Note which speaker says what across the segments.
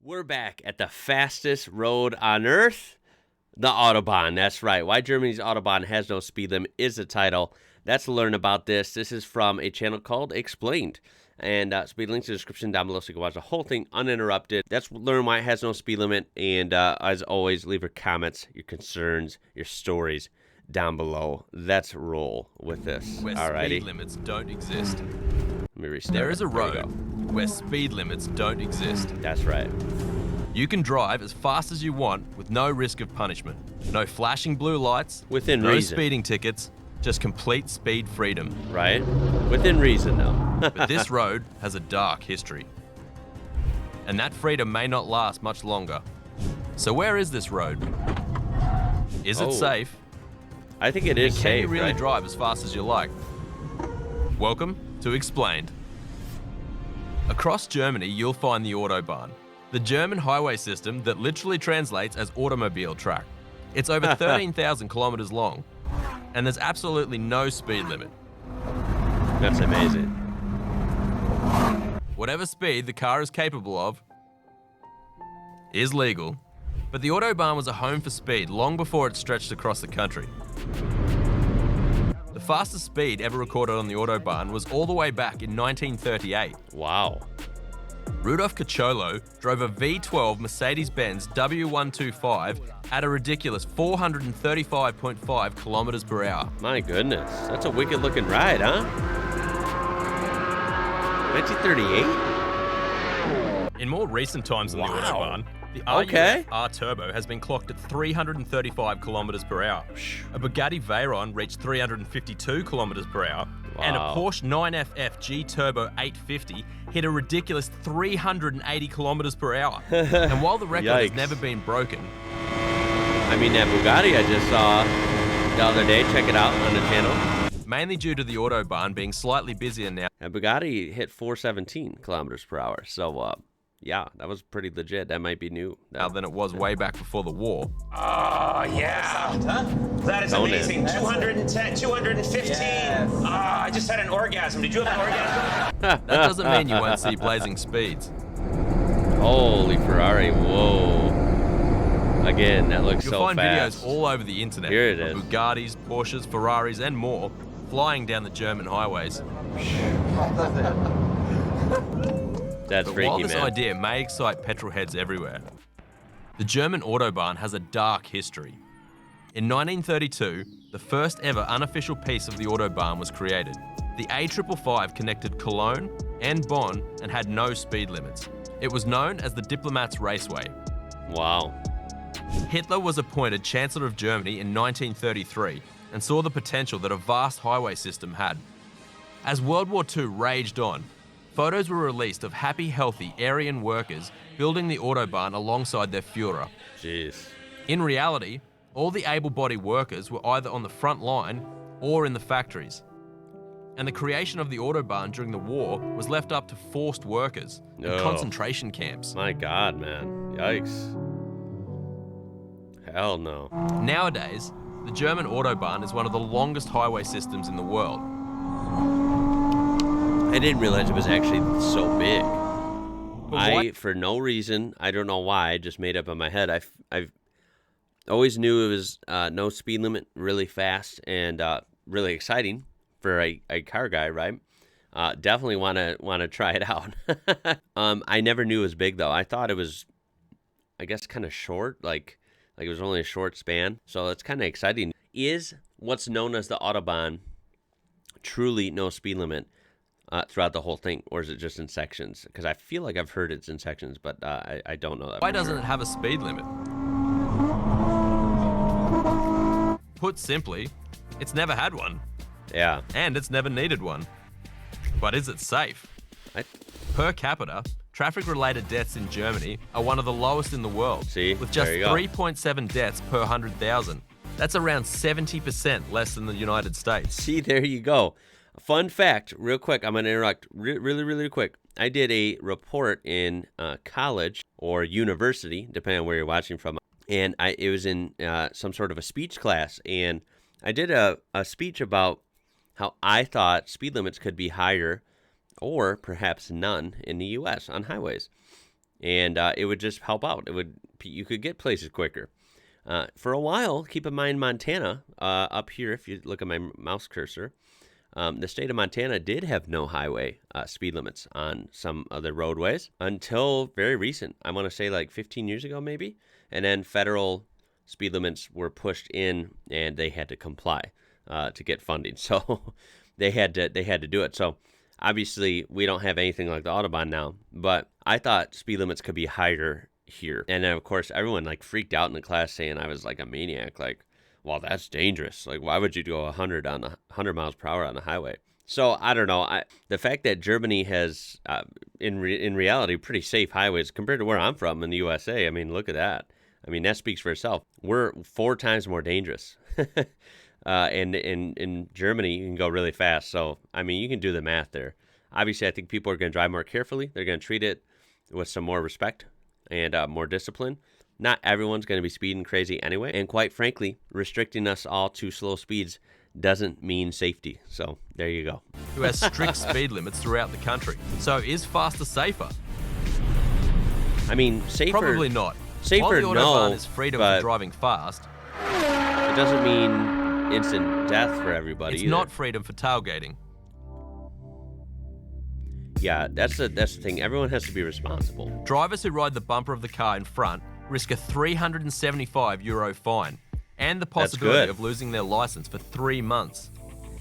Speaker 1: We're back at the fastest road on Earth, the Autobahn. That's right. Why Germany's Autobahn has no speed limit is the title. Let's learn about this. This is from a channel called Explained. And speed links in the description down below so you can watch the whole thing uninterrupted. Let's learn why it has no speed limit. And as always, leave your comments, your concerns, your stories down below. Let's roll with this.
Speaker 2: Where
Speaker 1: Alrighty.
Speaker 2: speed limits don't exist.
Speaker 1: Let me restart.
Speaker 2: There is a
Speaker 1: There we
Speaker 2: road
Speaker 1: go.
Speaker 2: where speed limits don't exist.
Speaker 1: That's right.
Speaker 2: You can drive as fast as you want with no risk of punishment. No flashing blue lights,
Speaker 1: Within
Speaker 2: no
Speaker 1: reason.
Speaker 2: speeding tickets, just complete speed freedom.
Speaker 1: Right? Within reason, though.
Speaker 2: But this road has a dark history. And that freedom may not last much longer. So where is this road? Is it safe?
Speaker 1: I think it is
Speaker 2: Can
Speaker 1: safe,
Speaker 2: you really
Speaker 1: right?
Speaker 2: drive as fast as you like? Welcome to Explained. Across Germany, you'll find the Autobahn, the German highway system that literally translates as automobile track. It's over 13,000 kilometers long, and there's absolutely no speed limit.
Speaker 1: That's amazing.
Speaker 2: Whatever speed the car is capable of is legal, but the Autobahn was a home for speed long before it stretched across the country. The fastest speed ever recorded on the Autobahn was all the way back in 1938.
Speaker 1: Wow.
Speaker 2: Rudolf Cacciolo drove a V12 Mercedes-Benz W125 at a ridiculous 435.5 kilometers per hour.
Speaker 1: My goodness. That's a wicked looking ride, huh? 1938?
Speaker 2: In more recent times on the Autobahn, the
Speaker 1: Okay.
Speaker 2: R Turbo has been clocked at 335 kilometers per hour. A Bugatti Veyron reached 352 kilometers per hour. And a
Speaker 1: Wow.
Speaker 2: Porsche 9FF G Turbo 850 hit a ridiculous 380 kilometers per hour. And while the record has
Speaker 1: Yikes.
Speaker 2: never been broken,
Speaker 1: I mean, that Bugatti I just saw the other day, check it out on the channel.
Speaker 2: mainly due to the Autobahn being slightly busier now,
Speaker 1: That Bugatti hit 417 kilometers per hour. So, yeah, that was pretty legit. That might be new.
Speaker 2: than it was way back before the war.
Speaker 3: Oh, yeah. That is
Speaker 1: Don't it?
Speaker 3: amazing. 210, 215. I just had an orgasm. Did you have an orgasm?
Speaker 2: That doesn't mean you won't see blazing speeds.
Speaker 1: Holy Ferrari. Whoa. Again, that looks
Speaker 2: You'll
Speaker 1: so
Speaker 2: find
Speaker 1: fast.
Speaker 2: videos all over the internet
Speaker 1: Here it
Speaker 2: of
Speaker 1: is.
Speaker 2: Bugattis, Porsches, Ferraris, and more flying down the German highways.
Speaker 1: That's
Speaker 2: But while
Speaker 1: freaky,
Speaker 2: this
Speaker 1: man.
Speaker 2: idea may excite petrol heads everywhere, the German Autobahn has a dark history. In 1932, the first ever unofficial piece of the Autobahn was created. The A555 connected Cologne and Bonn and had no speed limits. It was known as the Diplomats Raceway.
Speaker 1: Wow.
Speaker 2: Hitler was appointed Chancellor of Germany in 1933 and saw the potential that a vast highway system had. As World War II raged on, photos were released of happy, healthy Aryan workers building the Autobahn alongside their Führer.
Speaker 1: Jeez.
Speaker 2: In reality, all the able-bodied workers were either on the front line or in the factories. And the creation of the Autobahn during the war was left up to forced workers in
Speaker 1: Oh.
Speaker 2: concentration camps.
Speaker 1: My God, man. Yikes. Hell no.
Speaker 2: Nowadays, the German Autobahn is one of the longest highway systems in the world.
Speaker 1: I didn't realize it was actually so big.
Speaker 2: why-
Speaker 1: For no reason, I don't know why, I just made up in my head. I've always knew it was no speed limit, really fast, and really exciting for a car guy, right? Definitely want to try it out. I never knew it was big though. I thought it was, I guess, kind of short, like it was only a short span. So it's kind of exciting. Is what's known as the Autobahn truly no speed limit throughout the whole thing, or is it just in sections? Because I feel like I've heard it's in sections, but I don't know that.
Speaker 2: Why
Speaker 1: for
Speaker 2: doesn't
Speaker 1: sure.
Speaker 2: it have a speed limit? Put simply, it's never had one,
Speaker 1: Yeah.
Speaker 2: and it's never needed one. But is it safe?
Speaker 1: I,
Speaker 2: Per capita, traffic-related deaths in Germany are one of the lowest in the world,
Speaker 1: See?
Speaker 2: with just
Speaker 1: There you go.
Speaker 2: 3.7 deaths per 100,000. That's around 70% less than the United States.
Speaker 1: See, there you go. Fun fact, real quick. I'm going to interrupt really quick. I did a report in college or university, depending on where you're watching from. And it was in some sort of a speech class. And I did a speech about how I thought speed limits could be higher or perhaps none in the U.S. on highways. and it would just help out. You could get places quicker. For a while, keep in mind Montana, up here, if you look at my mouse cursor, the state of Montana did have no highway speed limits on some of the roadways until very recent. I want to say like 15 years ago, maybe. And then federal speed limits were pushed in, and they had to comply to get funding. So they had to do it. So obviously, we don't have anything like the Autobahn now, but I thought speed limits could be higher here. And then, of course, everyone like freaked out in the class saying I was like a maniac. Like, well, that's dangerous. Like, why would you go 100 miles per hour on the highway? So I don't know. The fact that Germany has, in reality, pretty safe highways compared to where I'm from in the USA. I mean, look at that. I mean, that speaks for itself. We're 4 times more dangerous. And in Germany, you can go really fast. So, I mean, you can do the math there. Obviously, I think people are going to drive more carefully. They're going to treat it with some more respect and more discipline. Not everyone's going to be speeding crazy anyway. And quite frankly, restricting us all to slow speeds doesn't mean safety. So there you go.
Speaker 2: Who has strict speed limits throughout the country. So is faster safer?
Speaker 1: I mean, safer.
Speaker 2: Probably not.
Speaker 1: Safer,
Speaker 2: While the Autobahn
Speaker 1: no,
Speaker 2: is freedom
Speaker 1: but
Speaker 2: for driving fast,
Speaker 1: it doesn't mean instant death for everybody
Speaker 2: it's
Speaker 1: either.
Speaker 2: not freedom for tailgating.
Speaker 1: Yeah, that's the thing. Everyone has to be responsible.
Speaker 2: Drivers who ride the bumper of the car in front risk a €375 fine and the possibility of losing their license for 3 months.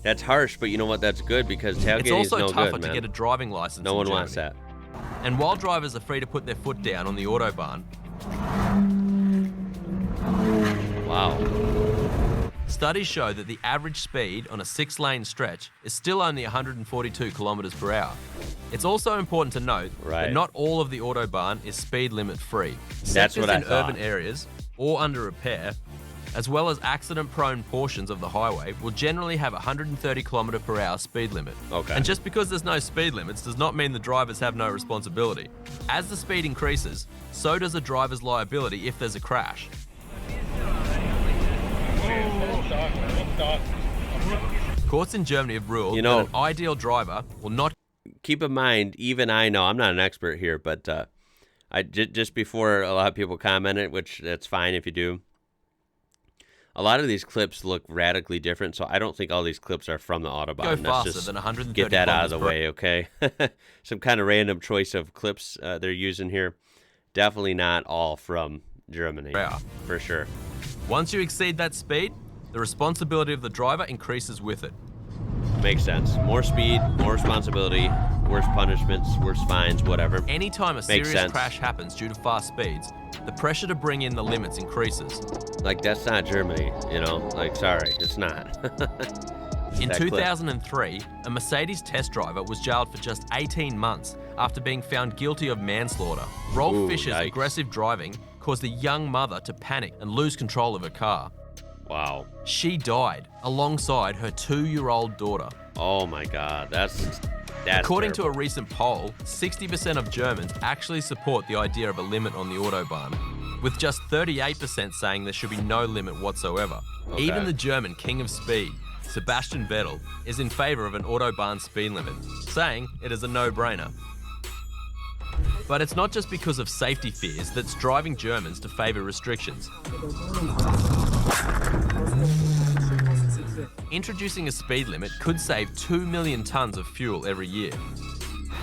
Speaker 1: That's harsh, but you know what? That's good because tailgating
Speaker 2: It's also
Speaker 1: is no
Speaker 2: tougher
Speaker 1: good,
Speaker 2: to
Speaker 1: man.
Speaker 2: get a driving license.
Speaker 1: No
Speaker 2: in
Speaker 1: one
Speaker 2: Germany.
Speaker 1: wants that.
Speaker 2: And while drivers are free to put their foot down on the Autobahn,
Speaker 1: Wow.
Speaker 2: studies show that the average speed on a 6-lane stretch is still only 142 kilometers per hour. It's also important to note that not all of the Autobahn is speed limit free.
Speaker 1: That's what I
Speaker 2: in
Speaker 1: thought.
Speaker 2: urban areas or under repair, as well as accident-prone portions of the highway, will generally have a 130 km per hour speed limit.
Speaker 1: Okay.
Speaker 2: And just because there's no speed limits does not mean the drivers have no responsibility. As the speed increases, so does a driver's liability if there's a crash. Courts in Germany have ruled that an ideal driver will not...
Speaker 1: Keep in mind, even I know, I'm not an expert here, but just before a lot of people commented, which that's fine if you do, a lot of these clips look radically different, so I don't think all these clips are from the Autobahn.
Speaker 2: Go
Speaker 1: Let's
Speaker 2: faster
Speaker 1: just
Speaker 2: than 130
Speaker 1: get that out of the
Speaker 2: kilometers
Speaker 1: way, okay? Some kind of random choice of clips they're using here. Definitely not all from Germany, for sure.
Speaker 2: Once you exceed that speed, the responsibility of the driver increases with it.
Speaker 1: Makes sense. More speed, more responsibility, worse punishments, worse fines, whatever.
Speaker 2: Anytime a serious crash happens due to fast speeds, the pressure to bring in the limits increases.
Speaker 1: Like, that's not Germany, you know? Like, sorry, it's not.
Speaker 2: In 2003, a Mercedes test driver was jailed for just 18 months after being found guilty of manslaughter. Rolf Fischer's aggressive driving caused a young mother to panic and lose control of her car.
Speaker 1: Wow.
Speaker 2: She died alongside her 2-year-old daughter.
Speaker 1: Oh my God, that's
Speaker 2: According
Speaker 1: terrible.
Speaker 2: to a recent poll, 60% of Germans actually support the idea of a limit on the Autobahn, with just 38% saying there should be no limit whatsoever.
Speaker 1: Okay.
Speaker 2: Even the German king of speed, Sebastian Vettel, is in favor of an Autobahn speed limit, saying it is a no-brainer. But it's not just because of safety fears that's driving Germans to favor restrictions. Introducing a speed limit could save 2 million tonnes of fuel every year.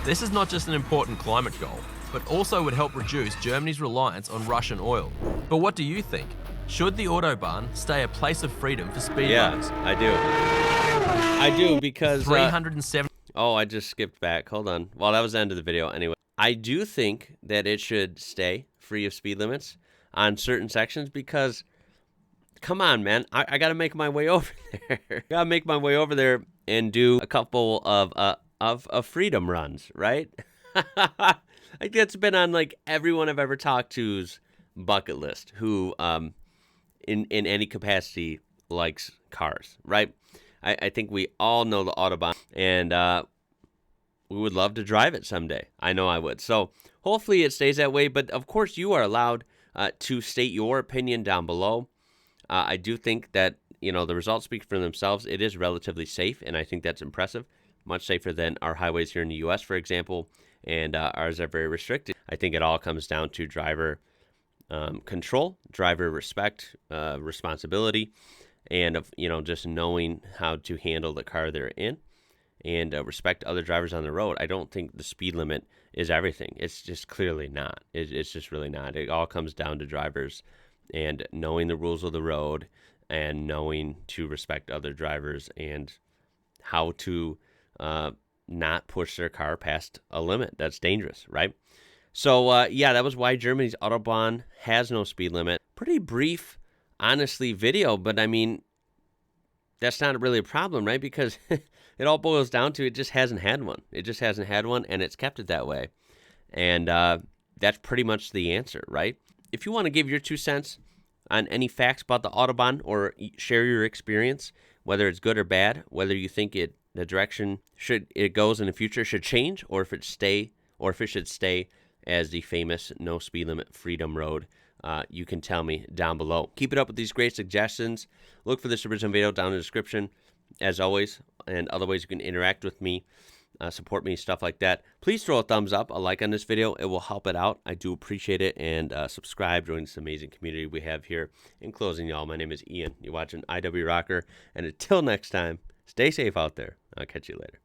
Speaker 2: This is not just an important climate goal, but also would help reduce Germany's reliance on Russian oil. But what do you think? Should the Autobahn stay a place of freedom for speed runners?
Speaker 1: I do because
Speaker 2: 370.
Speaker 1: Oh, I just skipped back. Hold on. Well, that was the end of the video anyway. I do think that it should stay free of speed limits on certain sections because, come on, man, I got to make my way over there. Got to make my way over there and do a couple of freedom runs, right? I think that's been on like everyone I've ever talked to's bucket list who in any capacity likes cars, right? I think we all know the Autobahn, and we would love to drive it someday. I know I would. So hopefully it stays that way, but of course you are allowed to state your opinion down below. I do think that, you know, the results speak for themselves. It is relatively safe, and I think that's impressive. Much safer than our highways here in the U.S., for example, and ours are very restricted. I think it all comes down to driver control, driver respect, responsibility, and of just knowing how to handle the car they're in, and respect other drivers on the road. I don't think the speed limit is everything. It's just clearly not. It's just really not. It all comes down to drivers and knowing the rules of the road and knowing to respect other drivers and how to not push their car past a limit that's dangerous, right? So, yeah, that was why Germany's Autobahn has no speed limit. Pretty brief, honestly, video, but I mean, that's not really a problem, right? Because it all boils down to it just hasn't had one. It just hasn't had one, and it's kept it that way. And that's pretty much the answer, right? If you want to give your 2 cents on any facts about the Autobahn or share your experience, whether it's good or bad, whether you think the direction it goes in the future should change, or if it should stay as the famous no speed limit freedom road, you can tell me down below. Keep it up with these great suggestions. Look for this original video down in the description, as always, and other ways you can interact with me, support me, stuff like that. Please throw a thumbs up, a like on this video. It will help it out. I do appreciate it. And subscribe, join this amazing community we have here. In closing, y'all, my name is Ian. You're watching IWrocker. And until next time, stay safe out there. I'll catch you later.